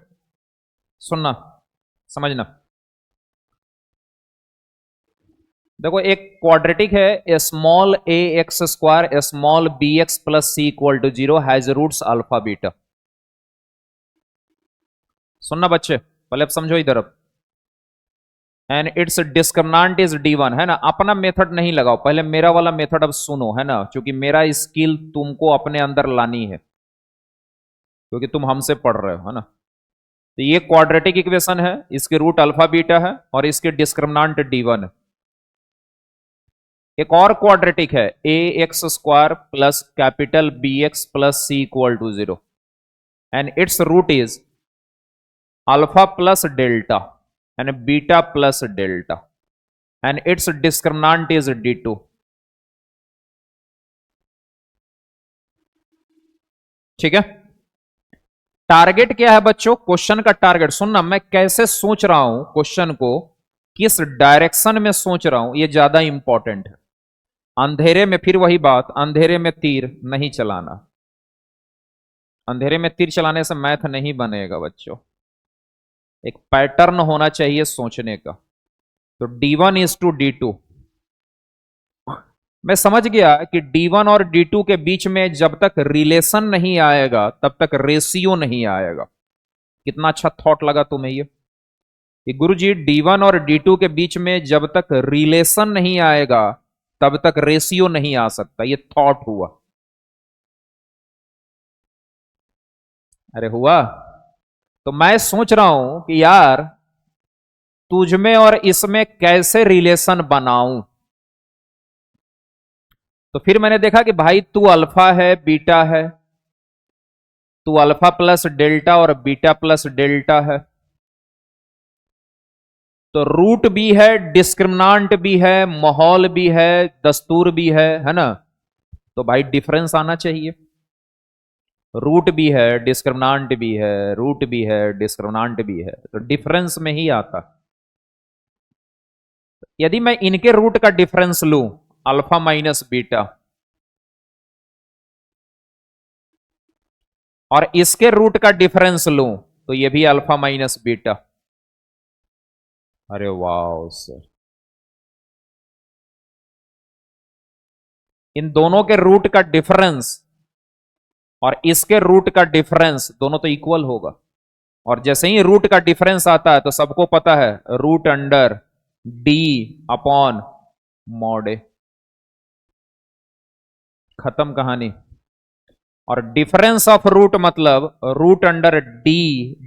सुनना, समझना। देखो एक क्वाड्रेटिक है, small A x square small B x plus C equal to 0 has roots alpha beta. सुनना बच्चे, पहले अब समझो इधर। अब and its discriminant is D1, है ना। अपना मेथड नहीं लगाओ, पहले मेरा वाला मेथड अब सुनो, है ना, क्योंकि मेरा स्किल तुमको अपने अंदर लानी है, क्योंकि तुम हमसे पढ़ रहे हो, है ना। तो ये क्वाड्रेटिक इक्वेशन है, इसके रूट अल्फा बीटा है और इसके डिस्क्रिमिनेंट D1 है। एक और क्वाड्रेटिक है, a x square plus capital b x plus C equal to 0 and its root is alpha plus delta and beta plus delta and its discriminant is D2। ठीक है। Target क्या है बच्चों, question का टारगेट सुनना, मैं कैसे सोच रहा हूं क्वेश्चन को, किस डायरेक्शन में सोच रहा हूं, यह ज्यादा इंपॉर्टेंट है। अंधेरे में, फिर वही बात, अंधेरे में तीर नहीं चलाना। अंधेरे में तीर चलाने से मैथ नहीं बनेगा बच्चों, एक पैटर्न होना चाहिए सोचने का। तो D1 इज टू D2, मैं समझ गया कि D1 और D2 के बीच में जब तक रिलेशन नहीं आएगा तब तक रेशियो नहीं आएगा। कितना अच्छा थॉट लगा तुम्हें ये कि गुरुजी D1 और D2 के बीच में जब तक रिलेशन नहीं आएगा तब तक रेशियो नहीं आ सकता। ये थॉट हुआ, अरे हुआ। तो मैं सोच रहा हूं कि यार तुझमें और इसमें कैसे रिलेशन बनाऊं। तो फिर मैंने देखा कि भाई तू अल्फा है बीटा है, तू अल्फा प्लस डेल्टा और बीटा प्लस डेल्टा है, तो रूट भी है, डिस्क्रिमिनांट भी है, माहौल भी है, दस्तूर भी है ना। तो भाई डिफरेंस आना चाहिए। रूट भी है, डिस्क्रिमिनांट भी है, रूट भी है, डिस्क्रिमिनांट भी है, तो डिफरेंस में ही आता। यदि मैं इनके रूट का डिफरेंस लूं, अल्फा माइनस बीटा, और इसके रूट का डिफरेंस लूं, तो ये भी अल्फा माइनस बीटा। अरे वाह सर, इन दोनों के रूट का डिफरेंस और इसके रूट का डिफरेंस दोनों तो इक्वल होगा। और जैसे ही रूट का डिफरेंस आता है तो सबको पता है root under d upon mod a, खत्म कहानी। और डिफरेंस ऑफ रूट मतलब रूट अंडर डी,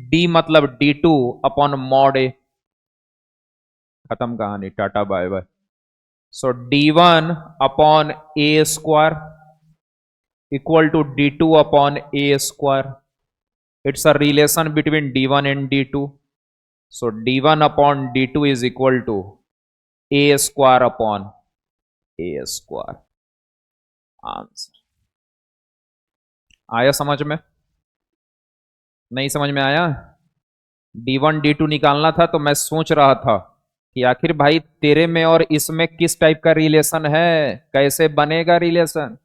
डी मतलब D2 अपॉन मॉड ए, खत्म कहानी, tata bye bye. So D1 upon A square equal to D2 upon A square. It's a relation between D1 and D2. So D1 upon D2 is equal to A square upon A square. Answer आया समझ में? नहीं समझ में आया? D1 D2 निकालना था, तो मैं सोच रहा था कि आखिर भाई तेरे में और इसमें किस टाइप का रिलेशन है, कैसे बनेगा रिलेशन।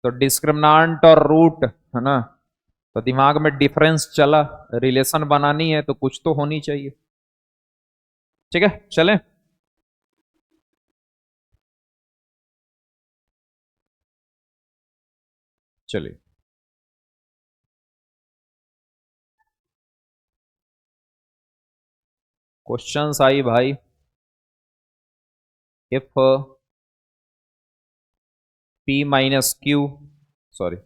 तो डिस्क्रिमिनांट और रूट है ना, तो दिमाग में डिफरेंस चला, रिलेशन बनानी है तो कुछ तो होनी चाहिए। ठीक है चलें। चलिए, क्वेश्चंस आई भाई। if p minus q, sorry,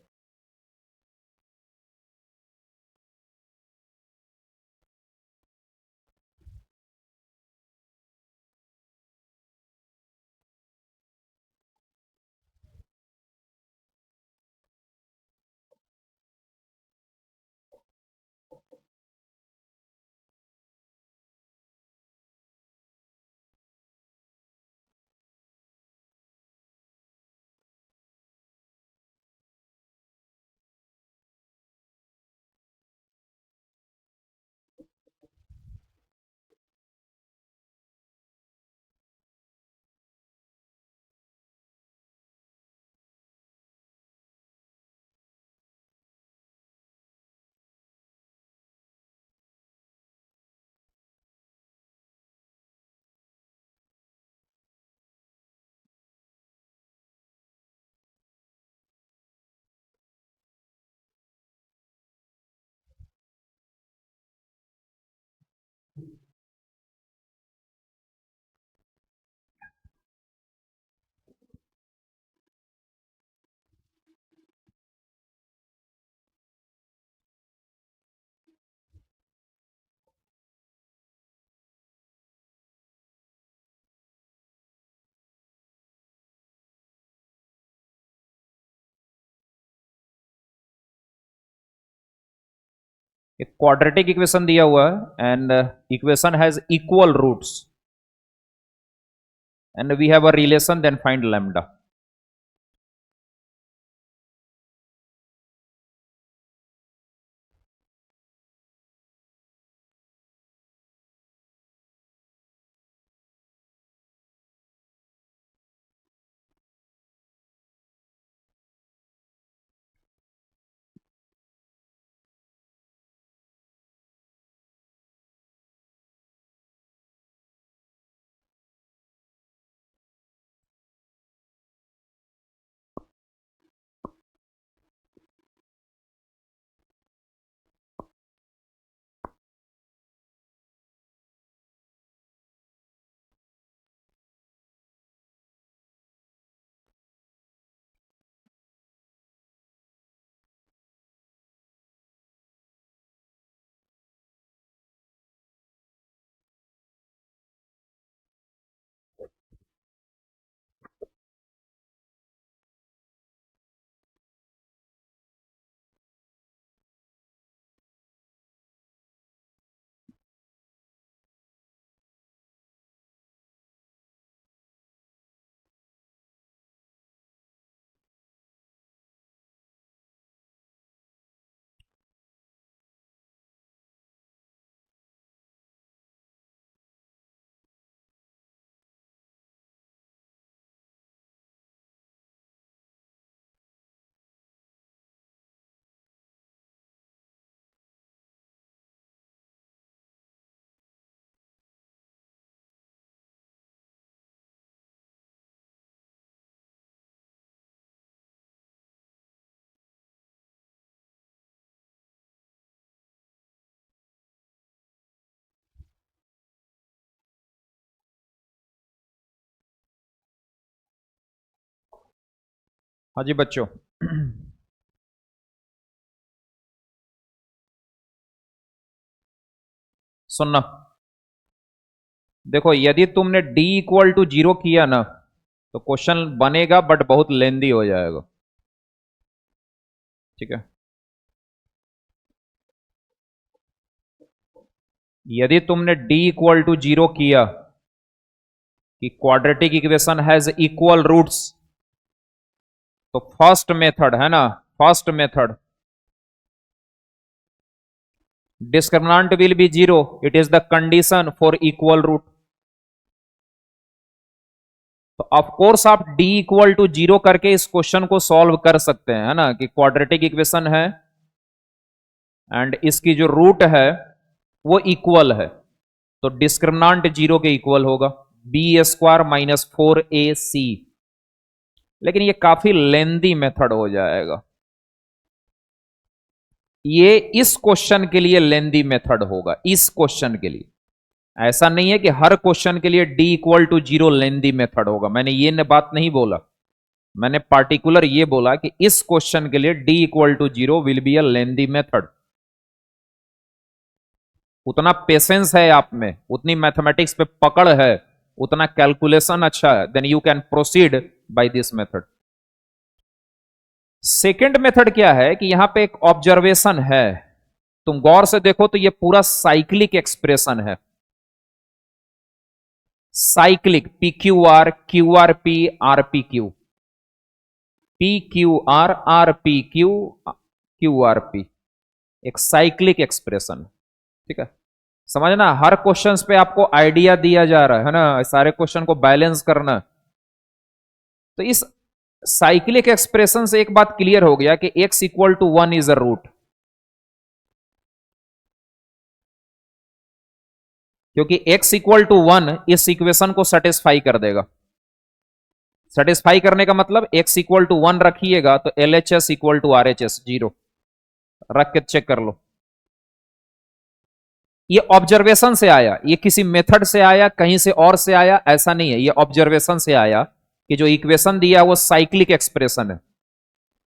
एक क्वाड्रेटिक इक्वेशन दिया हुआ है and equation has equal roots and we have a relation, then find lambda. हाँ जी बच्चों। सुनना, देखो यदि तुमने d इक्वल टू 0 किया ना तो क्वेश्चन बनेगा बट बहुत लेंदी हो जाएगा। ठीक है, यदि तुमने d इक्वल टू 0 किया कि quadratic equation has equal roots, तो फर्स्ट मेथड है ना, first method discriminant will be 0, it is the condition for equal root. तो ऑफ कोर्स आप d इक्वल टू 0 करके इस क्वेश्चन को सॉल्व कर सकते हैं, है ना, कि क्वाड्रेटिक इक्वेशन है एंड इसकी जो रूट है वो इक्वल है, तो डिस्क्रिमिनेंट 0 के इक्वल होगा, बी स्क्वायर माइनस 4ac। लेकिन ये काफी लेंदी मेथड हो जाएगा, ये इस क्वेश्चन के लिए लेंदी मेथड होगा, इस क्वेश्चन के लिए। ऐसा नहीं है कि हर क्वेश्चन के लिए d equal to 0 lengthy method होगा, मैंने ये बात नहीं बोला। मैंने पार्टिकुलर ये बोला कि इस क्वेश्चन के लिए d equal to 0 will be a lengthy method. उतना पेशेंस है आप में, उतनी मैथमेटिक्स पे पकड़ है, उतना कैलकुलेशन अच्छा है, then you can proceed by this method. Second method क्या है कि यहां पे एक ऑब्जर्वेशन है, तुम गौर से देखो तो ये पूरा साइक्लिक एक्सप्रेशन है, cyclic, P q are, Q R P, R P Q, P q are, R P Q, Q R P, एक साइक्लिक एक्सप्रेशन। ठीक है, समझना, हर क्वेश्चन पे आपको आइडिया दिया जा रहा है ना, सारे क्वेश्चन को बैलेंस करना। तो इस साइक्लिक एक्सप्रेशन से एक बात क्लियर हो गया कि x equal to 1 is a root, क्योंकि x इक्वल टू 1 इस इक्वेशन को सेटिस्फाई कर देगा। सेटिस्फाई करने का मतलब x इक्वल टू 1 रखिएगा तो LHS इक्वल टू RHS 0 रख के चेक कर लो। ये ऑब्जर्वेशन से आया, ये किसी मेथड से आया, कहीं से और से आया, ऐसा नहीं है, ये ऑब्जर्वेशन से आया कि जो इक्वेशन दिया वो साइक्लिक एक्सप्रेशन है,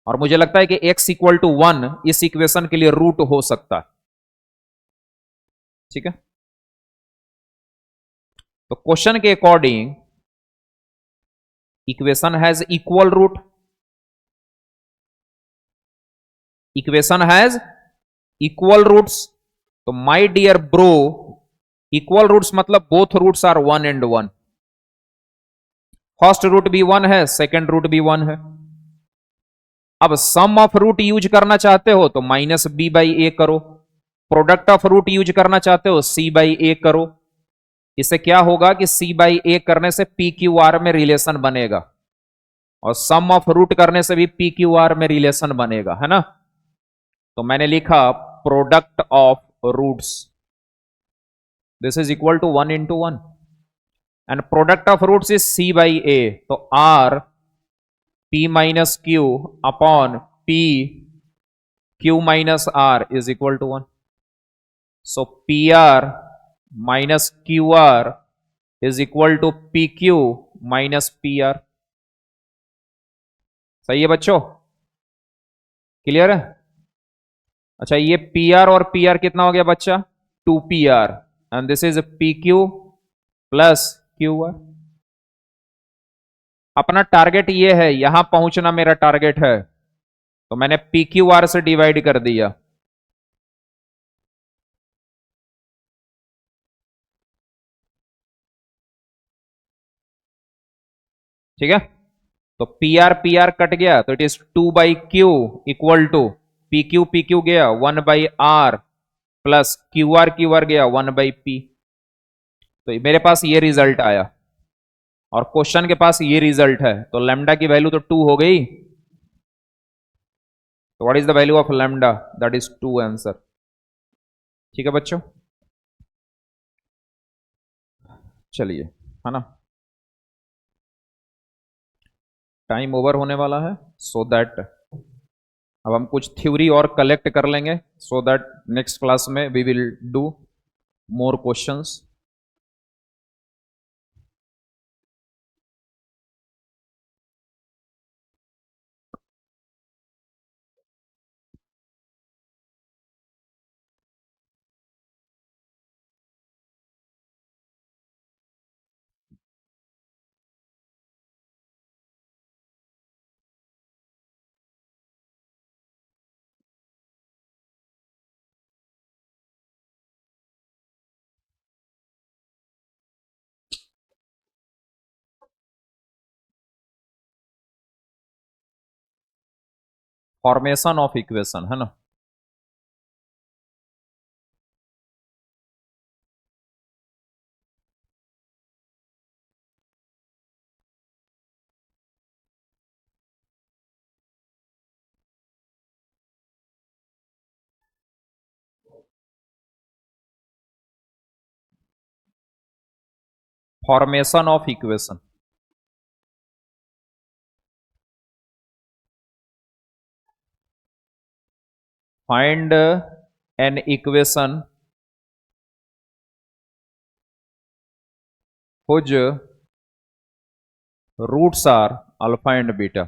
और मुझे लगता है कि x इक्वल टू 1 इस इक्वेशन के लिए रूट हो सकता है। ठीक है, तो क्वेश्चन के according equation has equal root, equation has equal roots. तो my dear bro, equal roots मतलब both roots are 1 and 1, first root भी 1 है, सेकेंड रूट भी 1 है। अब सम ऑफ रूट यूज करना चाहते हो तो माइनस बी बाई ए करो, प्रोडक्ट ऑफ रूट यूज करना चाहते हो सी बाई ए करो। इससे क्या होगा कि सी बाई ए करने से पी क्यू आर में रिलेशन बनेगा, और सम ऑफ रूट करने से भी पी क्यू आर में रिलेशन बनेगा, है ना। तो मैंने लिखा product of roots, this is equal to 1 into 1, and product of roots is C by ए, तो r p minus q upon p q minus r is equal to 1। So p r minus q r is equal to p q minus P R. सही है बच्चों, clear है। अच्छा, ये P R और P R कितना हो गया बच्चा, 2 PR, and this is P Q plus Q R. अपना टारगेट ये है, यहां पहुंचना मेरा टारगेट है, तो मैंने पी क्यू आर से डिवाइड कर दिया। ठीक है, तो पी आर कट गया तो it is 2/q equal to p q गया 1/r प्लस क्यू आर गया 1/p। तो मेरे पास ये रिजल्ट आया, और क्वेश्चन के पास ये रिजल्ट है, तो लैम्डा की वैल्यू तो 2 हो गई। तो what is the value of lambda, that is 2 answer. ठीक है बच्चों, चलिए, है ना, टाइम ओवर होने वाला है, सो दैट अब हम कुछ थ्योरी और कलेक्ट कर लेंगे, सो दैट नेक्स्ट क्लास में we will do more questions. Formation of equation है ना। Formation of equation, find an equation whose roots are alpha and beta.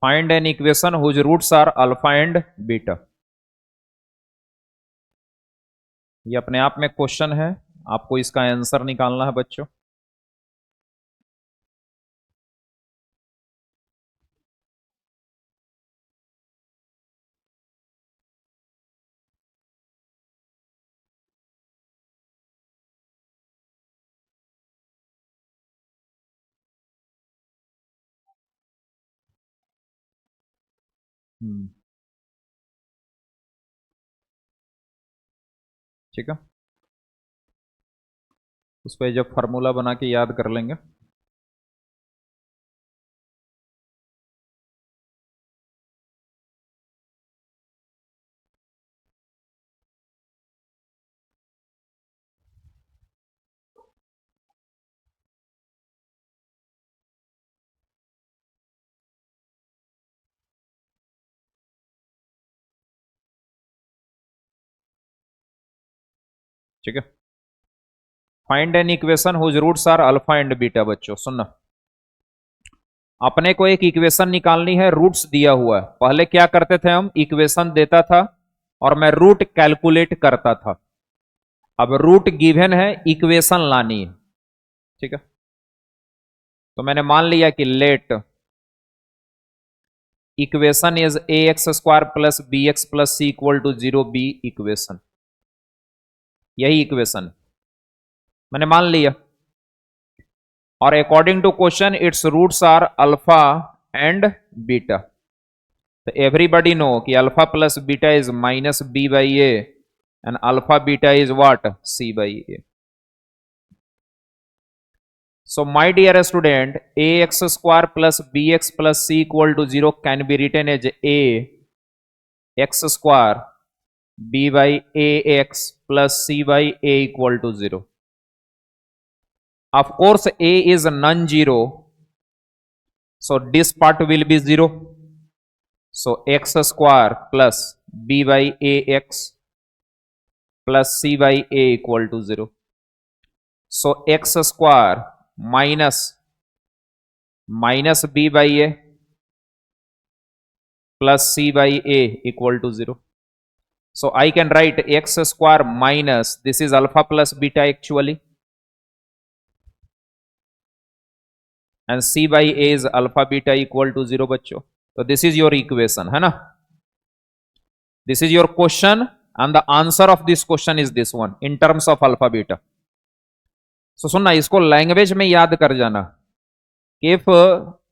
Find an equation whose roots are alpha and beta. ये अपने आप में question है, आपको इसका आंसर निकालना है बच्चों। ठीक है, उस पर जब फार्मूला बना के याद कर लेंगे। ठीक है, find an equation whose roots are alpha and beta. बच्चों सुनना, अपने को एक इक्वेशन निकालनी है, रूट्स दिया हुआ है। पहले क्या करते थे हम, इक्वेशन देता था और मैं रूट कैलकुलेट करता था। अब रूट गिवन है, इक्वेशन लानी है। ठीक है, तो मैंने मान लिया कि let equation is a x square plus b x plus C equal to 0 be equation. यही इक्वेशन मैंने मान लिया, और according to question its roots are alpha and beta. तो एवरीबडी नो कि alpha plus beta is minus B by A and alpha beta is what, c by a. So my dear student, ax square plus bx plus c equal to 0 can be written as a x square b by ax plus c by a equal to 0. Of course a is non-zero, so this part will be 0. So x square plus b by ax plus c by a equal to 0. So x square minus b by a plus c by a equal to 0. So I can write x square minus, this is alpha plus beta actually, and c by a is alpha beta equal to 0 बच्चों। तो this is your equation है ना, this is your question and the answer of this question is this one in terms of alpha beta. So सुनना, इसको language में याद कर जाना। If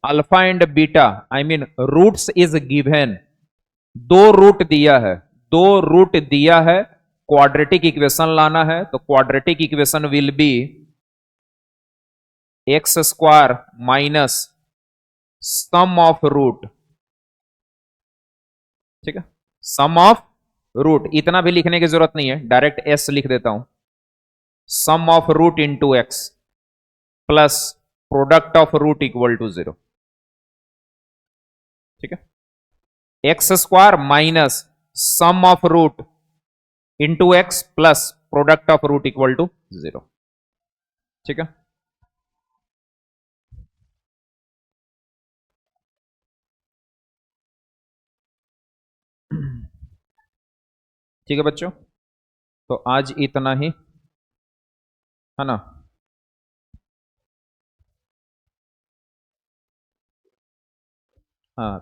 alpha and beta, I mean roots is given, दो root दिया है, दो रूट दिया है, क्वाड्रेटिक इक्वेशन लाना है, तो quadratic equation will be x square minus sum of root. ठीक है, सम ऑफ रूट, इतना भी लिखने की जरूरत नहीं है, डायरेक्ट एस लिख देता हूं, sum of root into x plus product of root equal to 0। ठीक है, x square minus sum of root into x plus product of root equal to 0। ठीक है, ठीक है बच्चों, तो आज इतना ही है ना। हाँ,